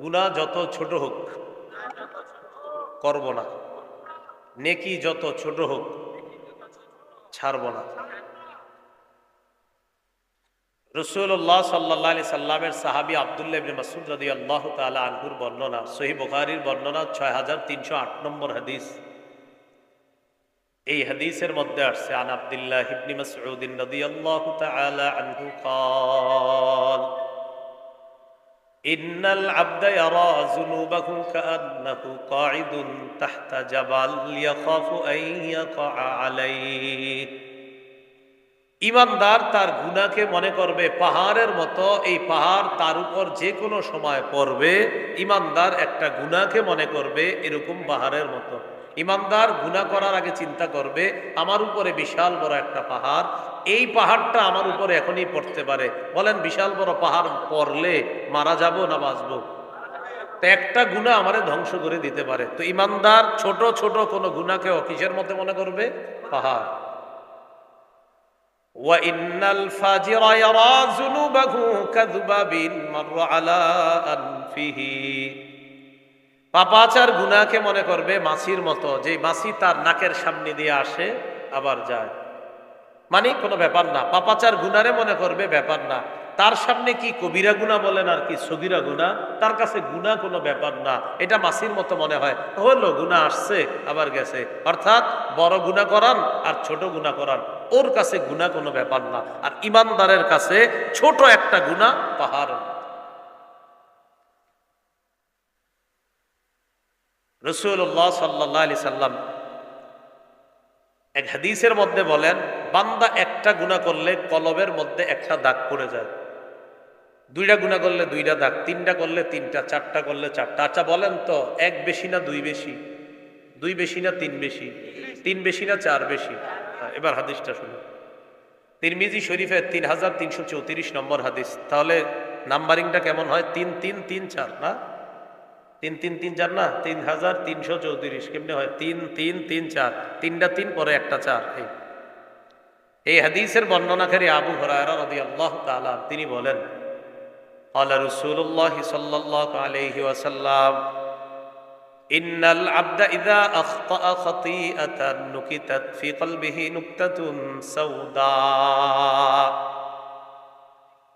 গুনাহ যত ছোট হোক করব না, নেকি যত ছোট হোক ছাড়ব না। রাসূলুল্লাহ সাল্লাল্লাহু আলাইহি সাল্লামের সাহাবী আব্দুল্লাহ ইবনে মাসউদ রাদিয়াল্লাহু তাআলা আনহুর বর্ণনা, সহিহ বুখারীর বর্ণনা ৬৩০৮ নম্বর হাদিস। এই হাদিসের মধ্যে আসছে আন আব্দুল্লাহ ইবনে মাসউদ রাদিয়াল্লাহু তাআলা আনহু قال ইন্নাল আবদা ইয়ারা যুনুবাহু কাআন্নাহু কাঈদুন তাহতা জাবাল ইয়াখাফু আন ইয়াকা আলাইহি। ঈমানদার তার গুনাহকে মনে করবে পাহাড়ের মতো, এই পাহাড় তার উপর যে কোনো সময় পড়বে। ঈমানদার একটা গুনাহকে মনে করবে এরকম পাহাড়ের মতো। ঈমানদার গুনাহ করার আগে চিন্তা করবে আমার উপরে বিশাল বড় একটা পাহাড়, এই পাহাড়টা আমার উপরে এখনই পড়তে পারে। বলেন বিশাল বড় পাহাড় পড়লে মারা যাব না বাঁচবো? তো একটা গুনাহ আমারে ধ্বংস করে দিতে পারে। তো ঈমানদার ছোট ছোট কোনো গুনাহকে কিসের মতো মনে করবে? পাহাড়। وَإِنَّ الْفَاجِرَ يَرَى ذُنُوبَهُ كَذُبَابٍ مَرَّ عَلَى أَنفِهِ। পাপাচার গুনাহকে মনে করবে মাছির মতো, যে মাছি তার নাকের সামনে দিয়ে আসে আবার যায়, মানে কোনো ব্যাপার না। পাপাচার গুনারে মনে করবে ব্যাপার না, তার সামনে কি কবিরা গুনাহ বলেন আর কি সগীরা গুনাহ, তার কাছে গুনাহ কোনো ব্যাপার না। এটা মাছির মতো মনে হয়, হলো গুনাহ আসছে আবার গেছে। অর্থাৎ বড় গুনাহ করান আর ছোট গুনাহ করান, ওর কাছে গুনাহ কোনো ব্যাপার না। আর ঈমানদারের কাছে ছোট একটা গুনাহ পাহাড়। রাসূলুল্লাহ সাল্লাল্লাহু আলাইহি সাল্লাম এক হাদিসের মধ্যে বলেন, বান্দা একটা গুনাহ করলে কলবের মধ্যে একটা দাগ পড়ে যায়, দুইটা গুনাহ করলে দুইটা দাগ, তিনটা করলে তিনটা, চারটা করলে চারটা। আচ্ছা বলেন তো, এক বেশি না দুই বেশি? দুই বেশি না তিন বেশি? তিন বেশি না চার বেশি? এবার হাদিসটা শুনুন। তিরমিজি শরীফে 3334 নম্বর হাদিস। তাহলে নাম্বারিংটা কেমন হয়? 3-3-3-4 না? 3-3-3-4 না? 3334 কেমনে হয়? 3-3-3-4, তিনটা তিন পরে একটা চার। এই হাদিসের বর্ণনাকারী আবু হুরায়রা রাদিয়াল্লাহু তাআলা তিনি বলেন, ক্বালা রাসূলুল্লাহ সাল্লাল্লাহু আলাইহি ওয়াসাল্লাম ইন্নাল আবদা ইযা আখতাআ খাতিআতান নুকিতাত ফি কলবিহি নুকতাতুন সাওদা।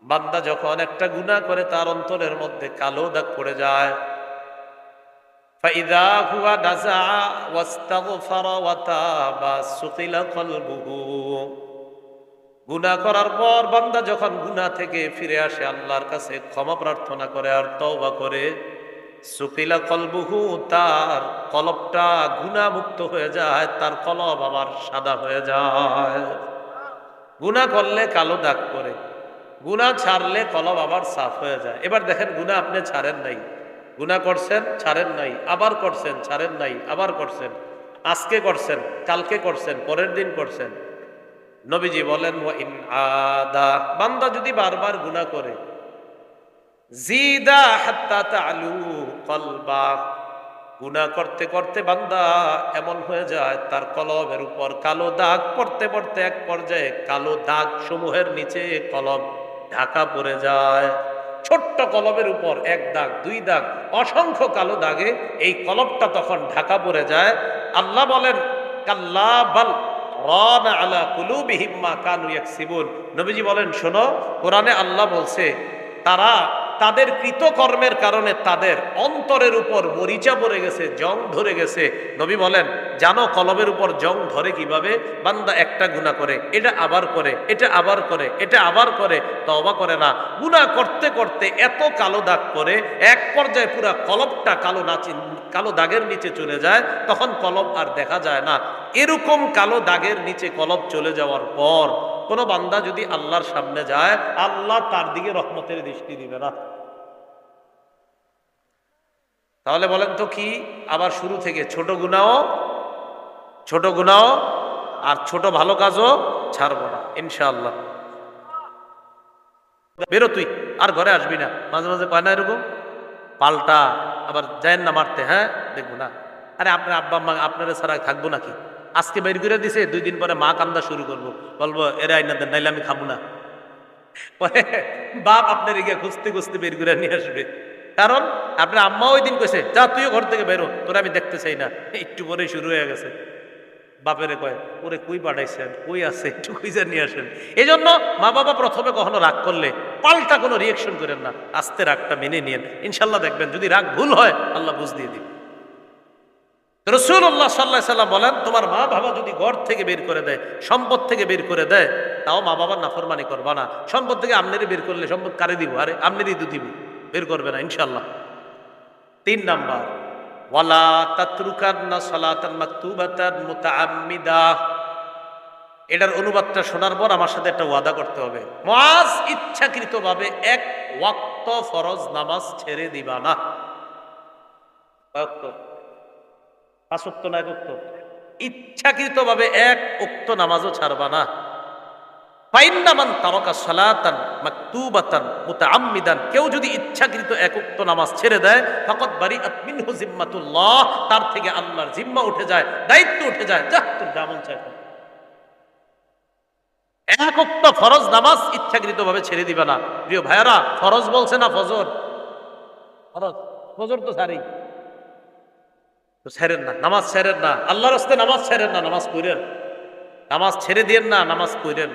বান্দা যখন একটা গুনাহ করে তার অন্তরের মধ্যে কালো দাগ পড়ে যায়, ফাইযা হুয়া নাযা ওয়াস্তাগফারা ওয়া তাবা সুকিলা কলবুহু। গুনাহ করার পর বান্দা যখন গুনাহ থেকে ফিরে আসে, আল্লাহর কাছে ক্ষমা প্রার্থনা করে আর তওবা করে, সুকিলা কলবুহু, তার কলবটা গুনাহ মুক্ত হয়ে যায়, তার কলব আবার সাদা হয়ে যায়। গুনাহ করলে কালো দাগ পড়ে, গুনাহ ছাড়লে কলব আবার সাফ হয়ে যায়। এবার দেখেন, গুনাহ আপনি ছাড়েন নাই, গুনাহ করছেন ছাড়েন নাই, আবার করছেন ছাড়েন নাই, আবার করছেন, আজকে করছেন, কালকে করছেন, পরের দিন করছেন। নবীজি বলেন, ওয়া ইন আদা, বান্দা যদি বারবার গুনাহ করে, জিদা হাত্তা তালু কলবা, গুনাহ করতে করতে বান্দা এমন হয়ে যায় তার কলবের উপর কালো দাগ পড়তে পড়তে এক পর্যায়ে কালো দাগ সমূহের নিচে কলব ঢাকা পড়ে যায়। ছোট্ট কলবের উপর এক দাগ, দুই দাগ, অসংখ্য কালো দাগে এই কলবটা তখন ঢাকা পড়ে যায়। আল্লাহ বলেন, কাল্লা বাল রানা আলা কুলুবিহিম মা কানু ইয়াকসিবুন। নবীজি বলেন, শোনো, কোরআনে আল্লাহ বলছে তারা তাদের কৃতকর্মের কারণে তাদের অন্তরের উপর মরিচা পড়ে গেছে, জং ধরে গেছে। নবী বলেন, জানো কলবের উপর জং ধরে কিভাবে? বান্দা একটা গুনাহ করে, এটা আবার করে, এটা আবার করে, এটা আবার করে, তওবা করে না। গুনাহ করতে করতে এত কালো দাগ পড়ে, এক পর্যায়ে পুরা কলবটা কালো দাগের নিচে চলে যায়, তখন কলব আর দেখা যায় না। এরকম কালো দাগের নিচে কলব চলে যাওয়ার পর কোন বান্দা যদি আল্লাহর সামনে যায়, আল্লাহ তার দিকে রহমতের দৃষ্টি দিবে না। তাহলে বলেন তো কি? আবার শুরু থেকে ছোট গুনাহ আর ছোট ভালো কাজও ছাড়বো না ইনশাআল্লাহ। বেরো তুই, আর ঘরে আসবি না। মাঝে মাঝে কয় না এরকম, পাল্টা আবার যায় না মারতে, হ্যাঁ দেখবো না। আরে আপনার আব্বা আম্মা আপনারা ছাড়া থাকবো নাকি? আজকে বের করে দিছে, 2 দিন পরে মা কান্দা শুরু করবো, বলবো এরা আইনা দেন, নাইলে আমি খাবো না। পরে বাপ আপনার গিয়ে খুঁজতে খুঁজতে বের করে নিয়ে আসবে। কারণ আপনার আম্মা ওই দিন কইছে যা তুইও ঘর থেকে বেরো, তোরা আমি দেখতে চাই না। একটু পরে শুরু হয়ে গেছে, বাপেরে কয় ওরে কই পাঠাইছেন, কই আছে, একটু খুঁজে নিয়ে আসেন। এই জন্য মা বাবা প্রথমে কখনো রাগ করলে পাল্টা কোনো রিয়েকশন করেন না, আস্তে রাগটা মেনে নিয়েন। ইনশাল্লাহ দেখবেন যদি রাগ ভুল হয় আল্লাহ বুঝ দিয়ে দিবে। রাসূলুল্লাহ সাল্লাল্লাহু আলাইহি সাল্লাম বলেন, তোমার মা বাবা যদি ঘর থেকে বের করে দেয়, সম্পদ থেকে বের করে দেয়, তাও মা বাবার নাফরমানি করবা না। সম্পদ থেকে আমনেরই বের করলে সম্পদ কারে দিব? আরে আমনেরই তো দিব, বের করবে না ইনশাল্লাহ। 3 নাম্বার, ওয়ালা তাতরুকান্না সালাতান মাকতুবাতান মুতাআম্মিদা। এটার অনুবাদটা শোনার পর আমার সাথে একটা ওয়াদা করতে হবে। মুআজ ইচ্ছাকৃতভাবে এক ওয়াক্ত ফরজ নামাজ ছেড়ে দিবা না। কয় 5 ওয়াক্ত না 1 ওয়াক্ত? ইচ্ছাকৃতভাবে 1 ওয়াক্ত নামাজও ছাড়বা না। ফাইন্না মান তারাকা সালাতান মাকতুবাতান মুতাআম্মিদান, কেউ যদি ইচ্ছাকৃত 1 ওয়াক্ত নামাজ ছেড়ে দেয়, ফাকাদ বারিআত মিনহু জিম্মাতুল্লাহ, তার থেকে আল্লাহর জিম্মা উঠে যায়, দায়িত্ব উঠে যায়। যা তোর যেমন চাই। 1 ওয়াক্ত ফরজ নামাজ ইচ্ছাকৃতভাবে ছেড়ে দিবা না। প্রিয় ভাইয়ারা, ফরজ বলছে না ফজর? ফরজ, ফজর তো ছাড়ি, তো ছেড়েন না, নামাজ ছেড়েন না, আল্লাহর রাস্তায় নামাজ ছেড়েন না, নামাজ পড়েন। নামাজ ছেড়ে দিয়েন না, নামাজ পড়েন।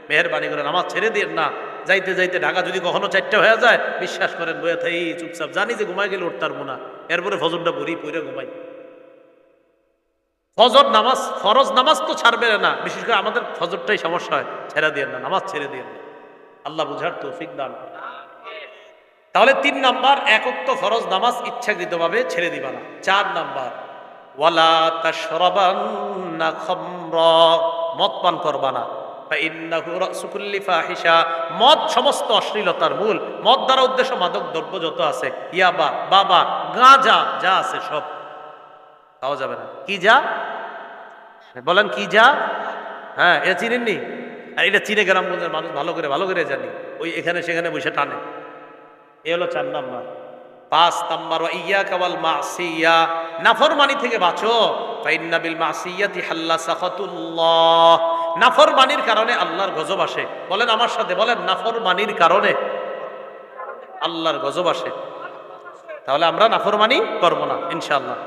মেহেরবানি করে নামাজ ছেড়ে দিয়েন না। যাইতে যাইতে ঢাকা যদি কখনো 4টা হয়ে যায়, বিশ্বাস করেন বয়ে থাই চুপচাপ, জানি যে ঘুমাই গেলে উঠতার না, এরপরে ফজরটা পড়ি, পড়ে ঘুমাই। ফজর নামাজ, ফরজ নামাজ তো ছাড়বে না, বিশেষ করে আমাদের ফজরটাই সমস্যা হয়। ছেড়ে দিয়েন না, নামাজ ছেড়ে দিয়েন না। আল্লাহ বুঝার তৌফিক দান। তাহলে 3 নাম্বার, 1 ওয়াক্ত ফরজ নামাজ ইচ্ছাকৃতভাবে ছেড়ে দিবা না। 4 নাম্বার, ওয়ালা তাশরাবান্না খামরা, মদ পান করবা না। ফাইন্নাহু রাসু কুল্লি ফাহিশা, মদ সমস্ত অশ্লীলতার মূল। মদ দ্বারা উদ্দেশ্য মাদক দ্রব্য যত আছে, ইয়াবা, বাবা, গাঁজা যা আছে সব খাওয়া যাবে না। কি যা বলেন? কি যা? হ্যাঁ, এটা চিনেননি? আর এটা চিনে গ্রামগঞ্জের মানুষ ভালো করে জানি, ওই এখানে সেখানে বসে টানে। এ হলো 4 নাম্বার। 5 নাম্বার, ওয়া ইয়াকা ওয়াল মাসিয়া, নাফরমানি থেকে বাঁচো। ফাইন্না বিল মাসিয়াতি হাল্লা সাখাতুল্লাহ, নাফরমানির কারণে আল্লাহর গজব আসে। বলেন আমার সাথে, বলেন নাফরমানির কারণে আল্লাহর গজব আসে। তাহলে আমরা নাফরমানি করব না ইনশাআল্লাহ।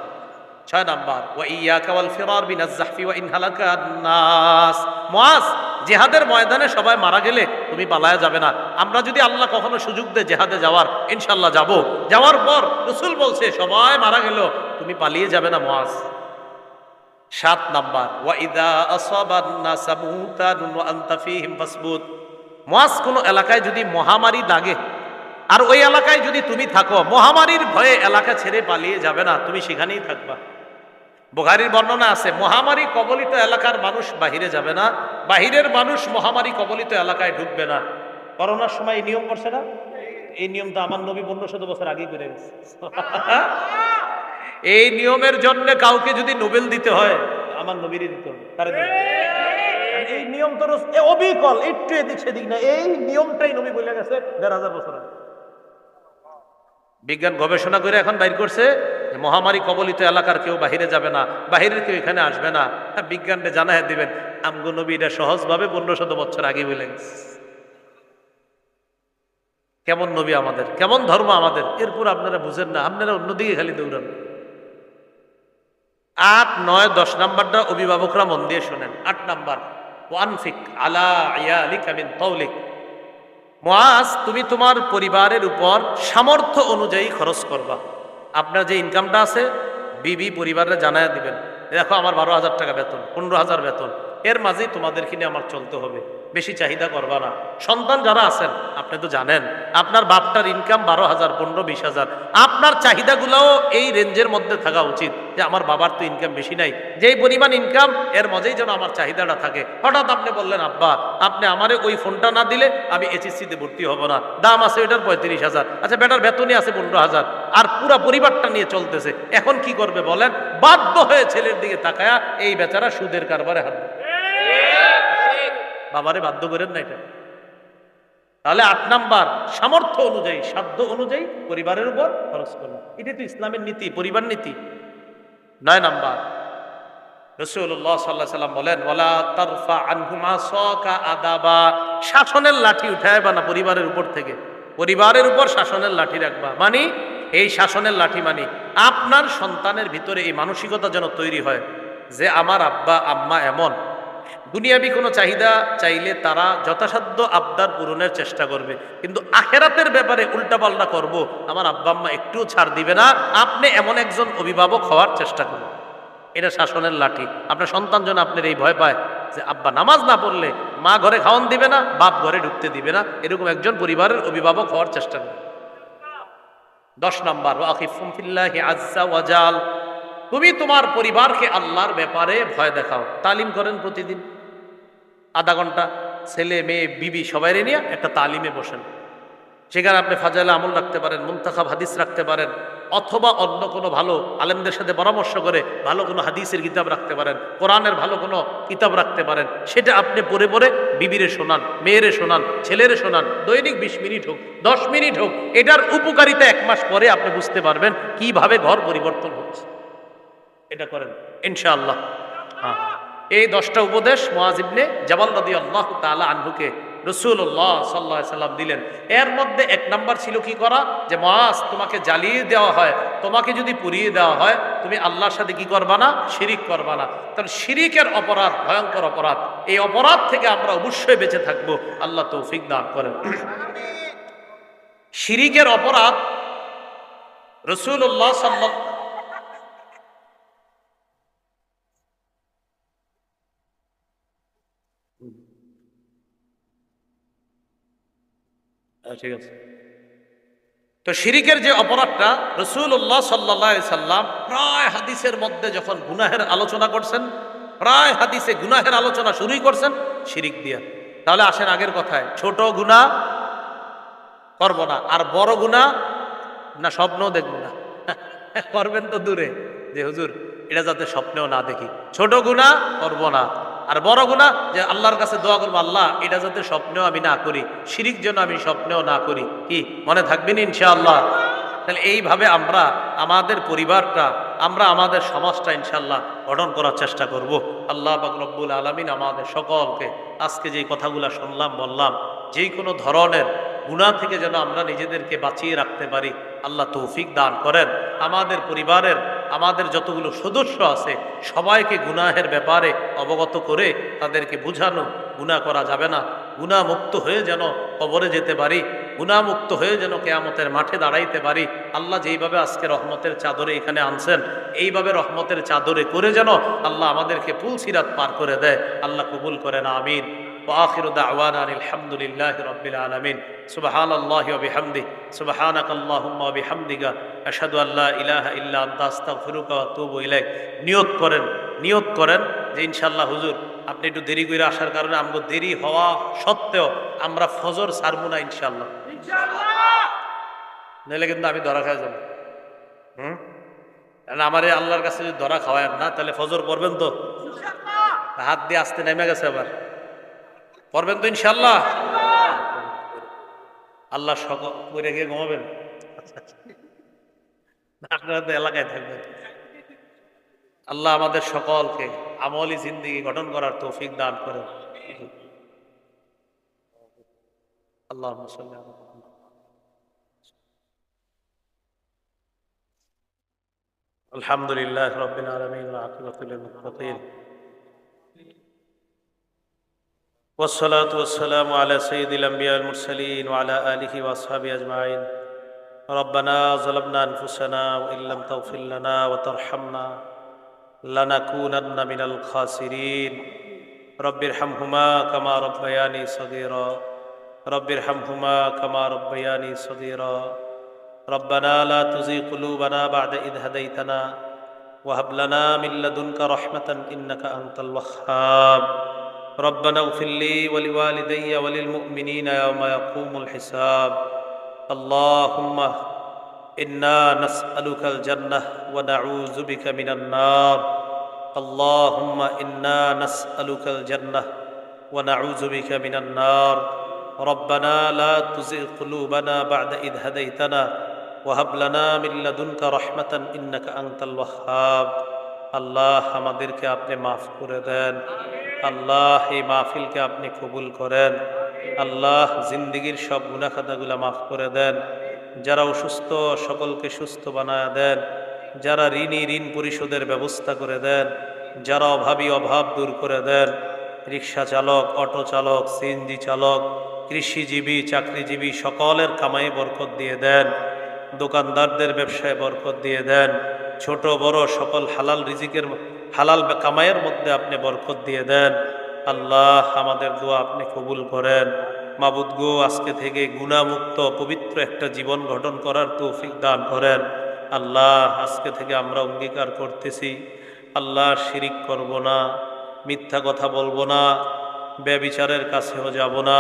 6 নাম্বার, ওয়া ইয়াকা ওয়াল ফিরার বিনাজ জাহফি ওয়া ইন হালাকান নাস। মুআজ, জিহাদের ময়দানে সবাই মারা গেলে তুমি পালায়া যাবে না। আমরা যদি আল্লাহ কখনো সুযোগ দেয় জিহাদে যাওয়ার, ইনশাআল্লাহ যাব। যাওয়ার পর রাসূল বলছে সবাই মারা গেল, তুমি পালিয়ে যাবে না মুআজ। 7 নাম্বার, ওয়া ইযা আসাবান নাস মুতানুন ওয়া আনতা ফীহিম ফাসবুত। মুআজ, কোন এলাকায় যদি মহামারী লাগে আর ওই এলাকায় যদি তুমি থাকো, মহামারীর ভয়ে এলাকা ছেড়ে পালিয়ে যাবে না, তুমি সেখানেই থাকবা। বুখারীর বর্ণনা আছে, মহামারী কবলিত এলাকার মানুষ বাহিরে যাবে না, বাহিরের মানুষ মহামারী কবলিত এলাকায় ঢুকবে না। করোনার সময় এই নিয়ম করছে না? এই নিয়মটা আমার নবী 1500 বছর আগেই করে গেছে। এই নিয়মের জন্য কাউকে যদি নোবেল দিতে হয়, আমার নবীরই দিতে হবে। তারে দিবে। এই নিয়ম তো অবিকল, একটু এদিক সেদিক না, এই নিয়মটাই নবী বলে গেছে 1500 বছর আগে। বিজ্ঞান গবেষণা করে এখন বাইর করছে মহামারী কবলিত এলাকার কেউ বাহিরে যাবে না, বাহিরের কেউ এখানে আসবে না। বিজ্ঞানকে জানায় দিবেন, আমগো নবী এটা সহজভাবে 1500 বছর আগে বলে গেছে। কেমন নবী আমাদের, কেমন ধর্ম আমাদের, এরপর আপনারা বুঝেন না, আপনারা অন্যদিকে খালি দৌড়ান। 8, 9, 10 নাম্বারটা অভিভাবকরা মন দিয়ে শোনেন। 8 নাম্বার, ওয়ানফিক আলা ইয়ালিকা মিন তাওলিক। মুআজ, তুমি তোমার পরিবারের উপর সামর্থ্য অনুযায়ী খরচ করবা। আপনার যে ইনকামটা আছে, বিবি পরিবারে জানায়া দিবেন, দেখো আমার 12,000 টাকা বেতন, 15,000 বেতন, এর মাঝেই তোমাদেরকে নিয়ে আমার চলতে হবে, বেশি চাহিদা করবা না। সন্তান যারা আছেন, আপনি তো জানেন আপনার বাপটার ইনকাম 12,000, 15, 20,000, আপনার চাহিদাগুলোও এই রেঞ্জের মধ্যে থাকা উচিত, যে আমার বাবার তো ইনকাম বেশি নাই, যেই পরিমাণ ইনকাম এর মধ্যেই যেন আমার চাহিদাটা থাকে। হঠাৎ আপনি বললেন, আব্বা আপনি আমারে ওই ফোনটা না দিলে আমি এইচএসসিতে ভর্তি হব না, দাম আছে ওইটার 35,000, আচ্ছা বেটার বেতনই আছে 15,000, আর পুরা পরিবারটা নিয়ে চলতেছে, এখন কি করবে বলেন? বাধ্য হয়ে ছেলের দিকে তাকায়া এই বেচারা সুদের কারবারে হাত দেবে। বাবারে বাধ্য করেন না এটা। তাহলে 8 নাম্বার, সামর্থ্য অনুযায়ী, সাধ্য অনুযায়ী পরিবারের উপর খরচ করো, এটাই তো ইসলামের নীতি, পরিবার নীতি। 9 নাম্বার, রাসূলুল্লাহ সাল্লাল্লাহু আলাইহি ওয়াসাল্লাম বলেন, ওয়ালা তারফা আনহুমা সাকা আদাবা, শাসনের লাঠি উঠায়বা না পরিবারের উপর থেকে, পরিবারের উপর শাসনের লাঠি রাখবা। মানে এই শাসনের লাঠি মানি। আপনার সন্তানের ভিতরে এই মানসিকতা যেন তৈরি হয় যে আমার আব্বা আম্মা এমন, দুনিয়াবি কোনো চাহিদা চাইলে তারা যথাসাধ্য আবদার পূরণের চেষ্টা করবে, কিন্তু আখেরাতের ব্যাপারে উল্টাপাল্টা করব, আমার আব্বা আম্মা একটুও ছাড় দিবে না। আপনি এমন একজন অভিভাবক হওয়ার চেষ্টা করুন। এটা শাসনের লাঠি। আপনার সন্তান যেন আপনার এই ভয় পায় যে আব্বা নামাজ না পড়লে মা ঘরে খাওয়ান দিবে না, বাপ ঘরে ঢুকতে দিবে না, এরকম একজন পরিবারের অভিভাবক হওয়ার চেষ্টা করুন। 10 নাম্বার, ওয়াকিফুম ফিল্লাহি আযজা ওয়াজাল, তুমি তোমার পরিবারকে আল্লাহর ব্যাপারে ভয় দেখাও। তালিম করেন প্রতিদিন আধা ঘন্টা, ছেলে মেয়ে বিবি সবাই নিয়ে একটা তালিমে বসেন। সেখানে আপনি ফাজাইলে আমল রাখতে পারেন, মুনতাখাব হাদিস রাখতে পারেন, অথবা অন্য কোনো ভালো আলেমদের সাথে পরামর্শ করে ভালো কোনো হাদিসের কিতাব রাখতে পারেন, কোরআনের ভালো কোনো কিতাব রাখতে পারেন। সেটা আপনি পড়ে পড়ে বিবিরে শোনান, মেয়েরে শোনান, ছেলেরে শোনান। দৈনিক 20 মিনিট হোক, 10 মিনিট হোক। এটার উপকারিতা 1 মাস পরে আপনি বুঝতে পারবেন কিভাবে ঘর পরিবর্তন হচ্ছে। এটা করেন ইনশাআল্লাহ। হ্যাঁ, এই 10টা উপদেশ মুআয ইবনে জাবাল রাদিয়াল্লাহু তাআলা আনহুকে রাসূলুল্লাহ সাল্লাল্লাহু আলাইহি সাল্লাম দিলেন। এর মধ্যে 1 নাম্বার ছিল কি করা, যে মুআয, তোমাকে জ্বালিয়ে দেওয়া হয়, তোমাকে যদি পুড়িয়ে দেওয়া হয়, তুমি আল্লাহর সাথে কি করবা না, শিরিক করবা না। কারণ শিরিকের অপরাধ ভয়ঙ্কর অপরাধ। এই অপরাধ থেকে আমরা অবশ্যই বেঁচে থাকবো। আল্লাহ তৌফিক দান করেন। শিরিকের অপরাধ রাসূলুল্লাহ সাল্লাল্লাহু ঠিক আছে। তো শিরিকের যে অপরাধটা, রাসূলুল্লাহ সাল্লাল্লাহু আলাইহি সাল্লাম প্রায় হাদিসের মধ্যে যখন গুনাহের আলোচনা করছেন, প্রায় হাদিসে গুনাহের আলোচনা শুরুই করছেন শিরিক দিয়া। তাহলে আসেন আগের কথায়, ছোট গুনাহ করব না, আর বড় গুনাহ না স্বপ্নও দেখব না। করবেন তো দূরে, যে হুজুর এটা যাতে স্বপ্নেও না দেখি। ছোট গুনাহ করব না, আর বড় গুনাহ যে আল্লাহর কাছে দোয়া করবো, আল্লাহ এটা যাতে স্বপ্নেও আমি না করি, শিরিক যেন আমি স্বপ্নেও না করি। কি মনে থাকবেন ইনশাআল্লাহ? তাহলে এইভাবে আমরা আমাদের পরিবারটা, আমরা আমাদের সমাজটা ইনশাআল্লাহ গঠন করার চেষ্টা করব। আল্লাহ পাক রব্বুল আলামিন আমাদের সকলকে আজকে যে কথাগুলো শুনলাম বললাম, যেই কোনো ধরনের গুনাহ থেকে যেন আমরা নিজেদেরকে বাঁচিয়ে রাখতে পারি, আল্লাহ তৌফিক দান করেন। আমাদের পরিবারের আমাদের যতগুলো সদস্য আছে সবাইকে গুনাহের ব্যাপারে অবগত করে তাদেরকে বুঝানো, গুনাহ করা যাবে না, গুনাহ মুক্ত হয়ে যেন কবরে যেতে পারি, গুনাহ মুক্ত হয়ে যেন কিয়ামতের মাঠে দাঁড়াইতে পারি। আল্লাহ যেইভাবে আজকে রহমতের চাদরে এখানে আনছেন, এইভাবে রহমতের চাদরে করে যেন আল্লাহ আমাদেরকে পুল সিরাত পার করে দেয়। আল্লাহ কবুল করেন, আমিন। وآخر دعوانا الحمد لله رب العالمين سبحان الله وبحمده سبحانك اللهم وبحمدك أشهد أن لا إله إلا أنت أستغفرك وأتوب إليك। নিয়ত করেন যে ইনশাআল্লাহ হুজুর আপনি একটু দেরি করে আসার কারণে আমগো দেরি হওয়া সত্ত্বেও আমরা ফজর ছাড়বো না ইনশাআল্লাহ। নইলে কিন্তু আমি ধরা খাওয়া যাবো। আমারে আল্লাহর কাছে যদি ধরা খাওয়ায় না, তাহলে ফজর পড়বেন তো? হাত দিয়ে আসতে নেমে গেছে, আবার পড়বেন তো ইনশাআল্লাহ? আল্লাহ সকল করে গিয়ে ঘুমাবেন, আপনারা তো এলাকায় থাকবেন। আল্লাহ আমাদের সকলকে আমলি জিন্দেগি গঠন করার তৌফিক দান করেন। আল্লাহুম্মা সাল্লি আলা মুহাম্মাদ। আলহামদুলিল্লাহি রাব্বিল আলামিন ওয়া আকিবাতুল লিল মুত্তাকিন والصلاة والسلام على سيد الأنبياء والمرسلين وعلى آله وأصحابه أجمعين ربنا ظلمنا أنفسنا وإن لم تغفر لنا وترحمنا لنكونن من الخاسرين رب ارحمهما كما ربياني صغيرا رب ارحمهما كما ربياني صغيرا ربنا لا تزغ قلوبنا بعد إذ هديتنا وهب لنا من لدنك رحمة إنك أنت الوهاب ربنا اغفر لي ولوالدي وللمؤمنين يوم يقوم الحساب اللهم إنا نسألك الجنة ونعوذ بك من النار اللهم إنا نسألك الجنة ونعوذ بك من النار ربنا لا تزغ قلوبنا بعد إذ هديتنا وهب لنا من لدنك رحمة إنك أنت الوهاب আল্লাহ আমাদেরকে আপনি মাফ করে দেন। আল্লাহ এই মাহফিলকে আপনি কবুল করেন। আল্লাহ জিন্দেগীর সব গুনাহ খাতাগুলো মাফ করে দেন। যারা অসুস্থ সকলকে সুস্থ বানায়া দেন, যারা ঋণী ঋণ পরিশোধের ব্যবস্থা করে দেন, যারা অভাবী অভাব দূর করে দেন, রিক্সা চালক, অটো চালক, সিএনজি চালক, কৃষিজীবী, চাকরিজীবী সকলের কামাই বরকত দিয়ে দেন, দোকানদারদের ব্যবসায় বরকত দিয়ে দেন, ছোট বড় সকল হালাল রিজিকের হালাল কামাইয়ের মধ্যে আপনি বরকত দিয়ে দেন। আল্লাহ আমাদের দোয়া আপনি কবুল করেন। মাবুদ গো, আজকে থেকে গুনাহমুক্ত পবিত্র একটা জীবন গঠন করার তৌফিক দান করেন। আল্লাহ আজকে থেকে আমরা অঙ্গীকার করতেছি, আল্লাহ শিরিক করব না, মিথ্যা কথা বলবো না, ব্যভিচারের কাছেও যাব না,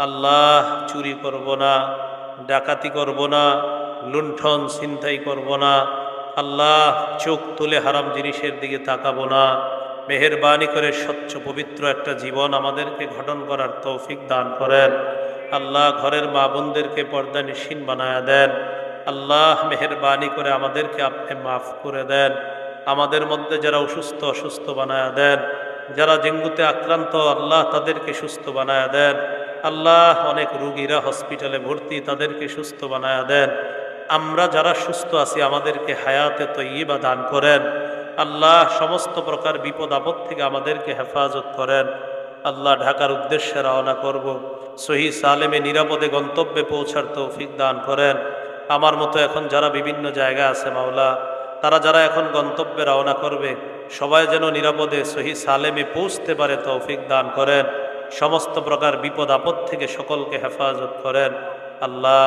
আল্লাহ চুরি করব না, ডাকাতি করব না, লুণ্ঠন ছিনতাই করব না, আল্লাহ চোখ তুলে হারাম জিনিসের দিকে তাকাবো না। মেহেরবানি করে স্বচ্ছ পবিত্র একটা জীবন আমাদেরকে গঠন করার তৌফিক দান করেন। আল্লাহ ঘরের মা বোনদেরকে পর্দা নিশিন বানায়া দেন। আল্লাহ মেহেরবানি করে আমাদেরকে আপনি মাফ করে দেন। আমাদের মধ্যে যারা অসুস্থ বানায়া দেন, যারা ডেঙ্গুতে আক্রান্ত আল্লাহ তাদেরকে সুস্থ বানায়া দেন। আল্লাহ অনেক রুগীরা হসপিটালে ভর্তি, তাদেরকে সুস্থ বানায়া দেন। আমরা যারা সুস্থ আছি আমাদেরকে হায়াতে তৈয়বা দান করেন। আল্লাহ সমস্ত প্রকার বিপদ আপদ থেকে আমাদেরকে হেফাজত করেন। আল্লাহ ঢাকার উদ্দেশ্যে রওনা করব, সহি সালেমে নিরাপদে গন্তব্যে পৌঁছার তৌফিক দান করেন। আমার মতো এখন যারা বিভিন্ন জায়গায় আছে মাওলা, তারা যারা এখন গন্তব্যে রওনা করবে, সবাই যেন নিরাপদে সহি সালেমে পৌঁছতে পারে তৌফিক দান করেন। সমস্ত প্রকার বিপদ আপদ থেকে সকলকে হেফাজত করেন। আল্লাহ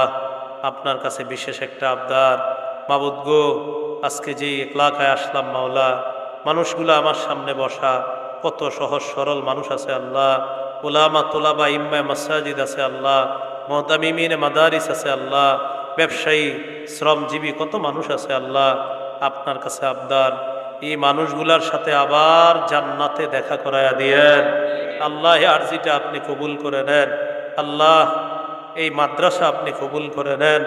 আপনার কাছে বিশেষ একটা আবদার, মাবুদ গো, আজকে যে এলাকায় আসলাম মাওলা, মানুষগুলো আমার সামনে বসা, কত সহজ সরল মানুষ আছে আল্লাহ, উলামা তোলাবা ইম্মায় মাসাজিদ আছে আল্লাহ, মুহতামিমিনে মাদারিস আছে আল্লাহ, ব্যবসায়ী শ্রমজীবী কত মানুষ আছে আল্লাহ। আপনার কাছে আবদার, এই মানুষগুলার সাথে আবার জান্নাতে দেখা করায়া দিয়েন আল্লাহ। এই আরজিটা আপনি কবুল করে নেন আল্লাহ। এই মাদ্রাসা আপনি কবুল করে নেন,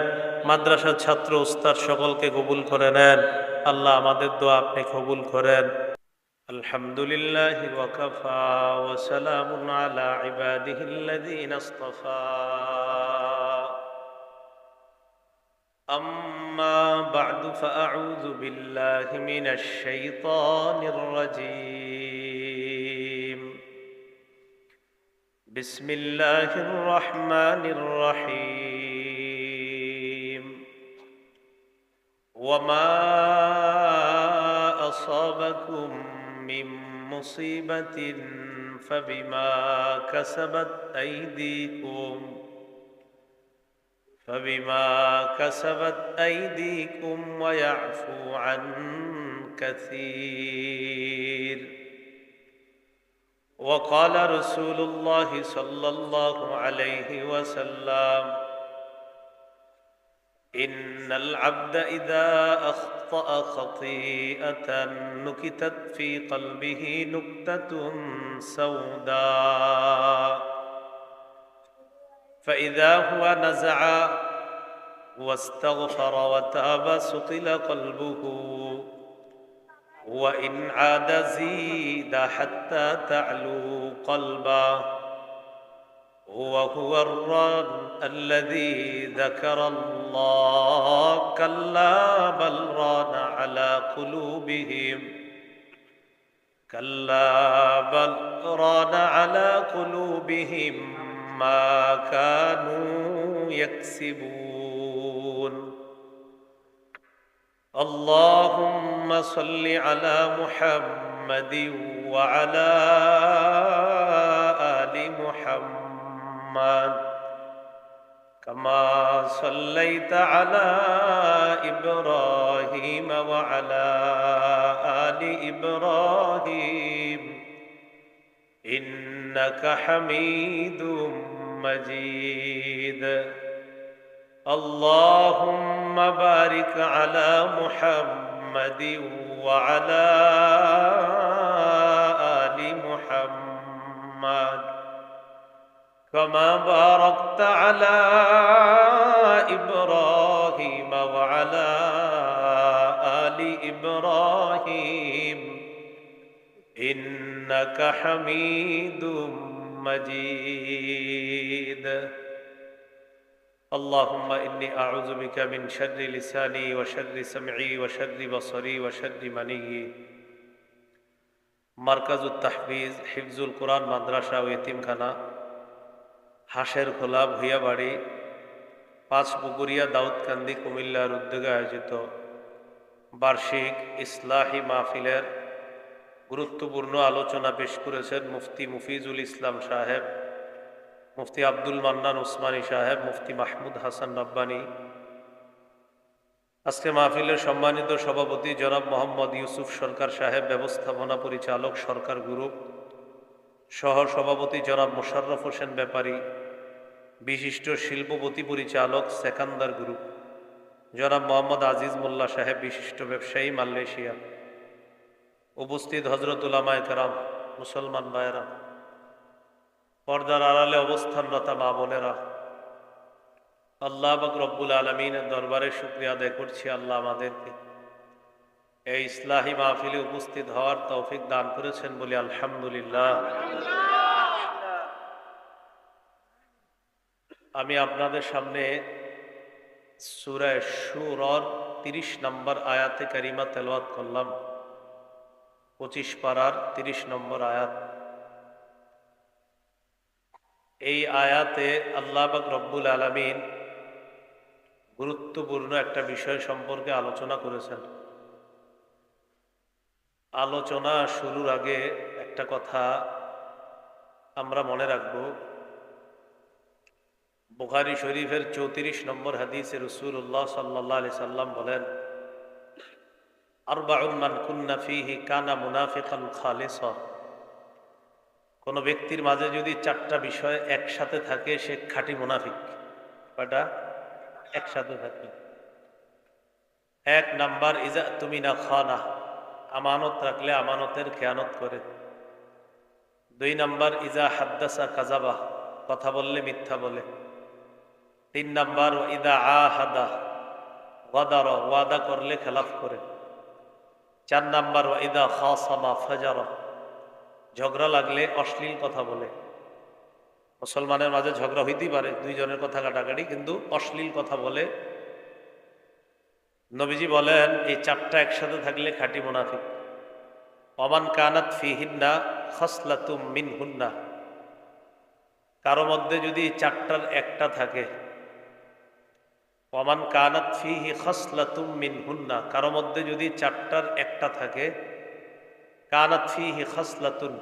মাদ্রাসার ছাত্র উস্তাদ সকলকে কবুল করে নেন আল্লাহ। আমাদের দোয়া আপনি কবুল করেন। আলহামদুলিল্লাহি ওয়া কাফা ওয়া সালামুন আলা ইবাদিহিল্লাযীনা ইসতাফা। আম্মা বা'দু ফাআউযু বিল্লাহি মিনাশ শাইতানির রাজীম। বিসমিল্লাহির রহমানির রহিম। ওয়ামা আসাবাকুম মিন মুসিবাতিন ফাবিমা কাসাবাত আইদিকুম ওয়া ইয়াফু আন কাসীর। وقال رسول الله صلى الله عليه وسلم: إن العبد إذا أخطأ خطيئة نكتت في قلبه نكتة سوداء فإذا هو نزع واستغفر وتاب سقل قلبه وإن عاد زيد حتى تعلو قلبه وهو الران الذي ذكر الله كلا بل ران على قلوبهم ما كانوا يكسبون. اللهم صل على محمد وعلى آل محمد كما صليت على إبراهيم وعلى آل إبراهيم إنك حميد مجيد. اللهم بارك على محمد وعلى آل محمد كما باركت على إبراهيم وعلى آل إبراهيم إنك حميد مجيد. اللهم إني أعوذ بك من شر لساني وشر سمعي وشر بصري وشر مني মার্কাজুত তাহফিজ হিফজুল কোরআন মাদ্রাসা ও এতিমখানা হাঁসের খোলা ভূঁইয়াবাড়ি পাঁচপুকুরিয়া দাউদকান্দি কুমিল্লার উদ্যোগে আয়োজিত বার্ষিক ইসলাহি মাহফিলের গুরুত্বপূর্ণ আলোচনা পেশ করেছেন মুফতি মুফিজুল ইসলাম সাহেব, মুফতি আব্দুল মান্নান উসমানী সাহেব, মুফতি মাহমুদ হাসান রব্বানী। আজকে মাহফিলের সম্মানিত সভাপতি জনাব মোহাম্মদ ইউসুফ সরকার সাহেব, ব্যবস্থাপনা পরিচালক সরকার গ্রুপ, সহ সভাপতি জনাব মোশাররফ হোসেন ব্যাপারী, বিশিষ্ট শিল্পপতি পরিচালক সেকান্দার গ্রুপ, জনাব মোহাম্মদ আজিজ মোল্লা সাহেব, বিশিষ্ট ব্যবসায়ী মালয়েশিয়া। উপস্থিত হযরত উলামায়ে কেরাম, মুসলমান ভাইয়েরা, পর্দার আড়ালে অবস্থানরতা মা বোনেরা, আল্লাহ পাক রব্বুল আলামিনের দরবারে শুকরিয়া আদায় করছি। আল্লাহ আমাদেরকে এই ইসলাহি মাহফিলে উপস্থিত হওয়ার তৌফিক দান করেছেন বলে আলহামদুলিল্লাহ। আমি আপনাদের সামনে সূরা শুরার 30 নম্বর আয়াতে কারিমা তেলাওয়াত করলাম, 25 পারার 30 নম্বর আয়াত। এই আয়াতে আল্লাহ পাক রব্বুল আলামিন গুরুত্বপূর্ণ একটা বিষয় সম্পর্কে আলোচনা করেছেন। আলোচনা শুরুর আগে একটা কথা আমরা মনে রাখব। বুখারী শরীফের 34 নম্বর হাদিসে রাসূলুল্লাহ সাল্লাল্লাহু আলাইহি সাল্লাম বলেন, আরবাউন মান কুন্না ফীহি কানা মুনাফিকান খালিসা। কোন ব্যক্তির মাঝে যদি 4টা বিষয় একসাথে থাকে সে খাঁটি মুনাফিক। কয়টা? একসাথে থাকে। 1 নাম্বার ইজা তুমিনা খানা, আমানত রাখলে আমানতের খেয়ানত করে। 2 নাম্বার ইজা হাদ্দাসা কাযাবা, কথা বললে মিথ্যা বলে। 3 নাম্বার ইদা আহাদা গাদারা, ওয়াদা করলে খেলাফ করে। 4 নাম্বার ইদা খাসামা ফাজারা, ঝগড়া লাগলে অশ্লীল কথা বলে। মুসলমানের মাঝে ঝগড়া হইতেই পারে, দুইজনের কথা কাটাকাটি, কিন্তু অশ্লীল কথা বলে। নবীজি বলেন এই 4টা একসাথে থাকলে খাঁটি মুনাফিক। ওমান কানাত ফিহিন্না খাসলাতুম মিনহুন্না, কারো মধ্যে যদি 4টার একটা থাকে। ওমান কানাত ফিহি খাসলাতুম মিনহুন্না, কারো মধ্যে যদি 4টার একটা থাকে। কানাত ফিহি খাসলাতুন,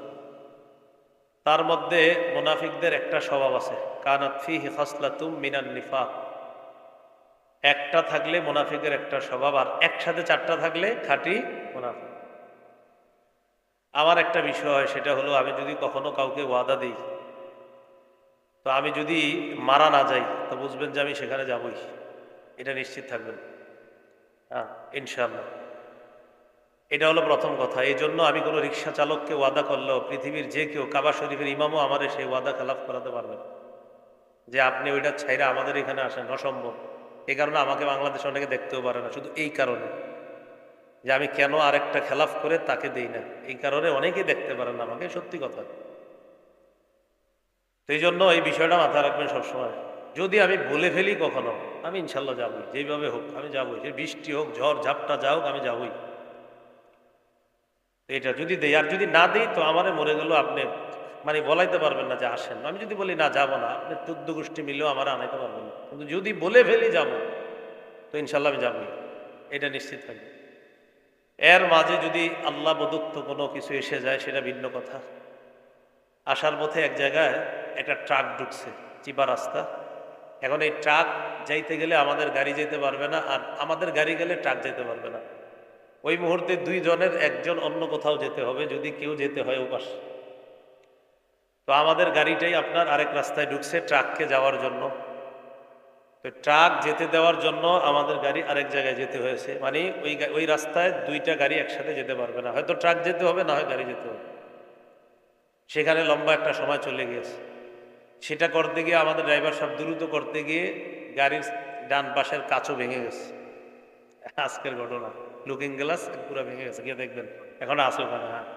তার মধ্যে মুনাফিকদের একটা স্বভাব আছে। কানাত ফিহি খাসলাতুম মিনান নিফাক, একটা থাকলে মুনাফিকের একটা স্বভাব, আর একসাথে 4টা থাকলে খাঁটি মুনাফিক। আমার একটা বিষয়, সেটা হলো আমি যদি কখনো কাউকে ওয়াদা দিই, তো আমি যদি মারা না যাই তো বুঝবেন যে আমি সেখানে যাবই, এটা নিশ্চিত থাকবেন। হ্যাঁ, ইনশাআল্লাহ। এটা হলো প্রথম কথা। এই জন্য আমি কোনো রিক্সা চালককে ওয়াদা করলেও পৃথিবীর যে কেউ, কাবা শরীফের ইমামও আমার সেই ওয়াদা খেলাফ করাতে পারবেন যে আপনি ওইটা ছাইরা আমাদের এখানে আসেন, অসম্ভব। এই কারণে আমাকে বাংলাদেশ অনেকে দেখতেও পারে না, শুধু এই কারণে যে আমি কেন আরেকটা খেলাফ করে তাকে দেই না, এই কারণে অনেকেই দেখতে পারেন না আমাকে, সত্যি কথা। তো এই জন্য এই বিষয়টা মাথায় রাখবেন সবসময়। যদি আমি বলে ফেলি কখনো, আমি ইনশাল্লাহ যাবই, যেইভাবে হোক আমি যাবই, যে বৃষ্টি হোক, ঝড় ঝাপটা যা হোক, আমি যাবই। এটা যদি দেই, আর যদি না দিই তো আমারে মরে গেল আপনি মানে বলাইতে পারবেন না যে আসেন। আমি যদি বলি না যাবো না, আপনি 14 গোষ্ঠী মিলেও আমার আনাইতে পারবেন না। কিন্তু যদি বলে ফেলি যাব, তো ইনশাল্লাহ আমি যাবই, এটা নিশ্চিত থাকবে। এর মাঝে যদি আল্লাহ প্রদত্ত কোনো কিছু এসে যায় সেটা ভিন্ন কথা। আসার পথে এক জায়গায় একটা ট্রাক ঢুকছে, চিপা রাস্তা। এখন এই ট্রাক যাইতে গেলে আমাদের গাড়ি যেতে পারবে না, আর আমাদের গাড়ি গেলে ট্রাক যেতে পারবে না। ওই মুহূর্তে 2 জনের একজন অন্য কোথাও যেতে হবে, যদি কেউ যেতে হয় ওপাশ। তো আমাদের গাড়িটাই আপনার আরেক রাস্তায় ঢুকছে ট্রাককে যাওয়ার জন্য। তো ট্রাক যেতে দেওয়ার জন্য আমাদের গাড়ি আরেক জায়গায় যেতে হয়েছে। মানে ওই রাস্তায় 2টা গাড়ি একসাথে যেতে পারবে না, হয়তো ট্রাক যেতে হবে, না হয় গাড়ি যেতে হবে। সেখানে লম্বা একটা সময় চলে গিয়েছে। সেটা করতে গিয়ে আমাদের ড্রাইভার সাহেব দ্রুত করতে গিয়ে গাড়ির ডান পাশের কাঁচও ভেঙে গেছে। আজকের ঘটনা, লুকিং গ্লাস পুরো ভেঙে গেছে, গিয়ে দেখবেন এখন আছে ওখানে। হ্যাঁ,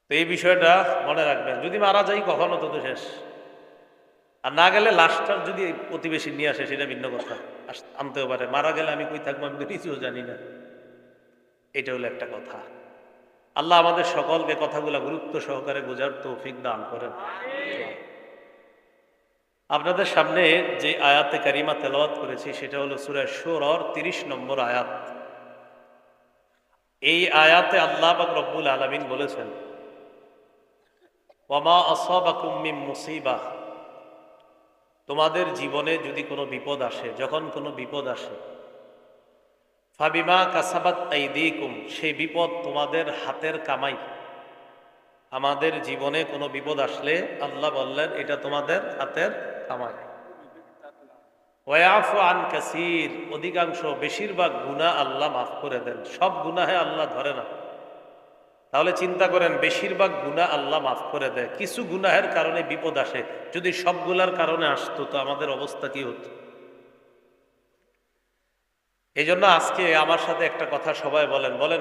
তো এই বিষয়টা মনে রাখবেন। যদি মারা যাই কখনো তো শেষ। আর না গেলে লাশটার যদি প্রতিবেশী নিয়ে আসে সেটা ভিন্ন কথা, আনতেও পারে। মারা গেলে আমি কই থাকবো আমি তো কিছুও জানি না, এটা হলো একটা কথা। আল্লাহ আমাদের সকলকে কথাগুলা গুরুত্ব সহকারে বোঝার তৌফিক দান করেন। আপনাদের সামনে যে আয়াতে কারিমা তেলাওয়াত করেছি সেটা হলো সূরা শুরার 30 নম্বর আয়াত। এই আয়াতে আল্লাহ পাক রব্বুল আলামিন বলেছেন, ওয়ামা আসাবাকুম মিন মুসিবাহ, তোমাদের জীবনে যদি কোনো বিপদ আসে, যখন কোনো বিপদ আসে, ফাবিমা কাসাবাত আইদিকুম, সেই বিপদ তোমাদের হাতের কামাই। আমাদের জীবনে কোনো বিপদ আসলে আল্লাহ বললেন এটা তোমাদের হাতের কামাই। ওয়াফু আন কাসীর, অধিকাংশ বেশিরভাগ গুনাহ আল্লাহ মাফ করে দেন, সব গুনাহে আল্লাহ ধরে না। তাহলে চিন্তা করেন, বেশিরভাগ গুনাহ আল্লাহ মাফ করে দেয়, কিছু গুনাহের কারণে বিপদ আসে, যদি সবগুলার কারণে আসতো তো আমাদের অবস্থা কি হতো? এই জন্য আজকে আমার সাথে একটা কথা সবাই বলেন,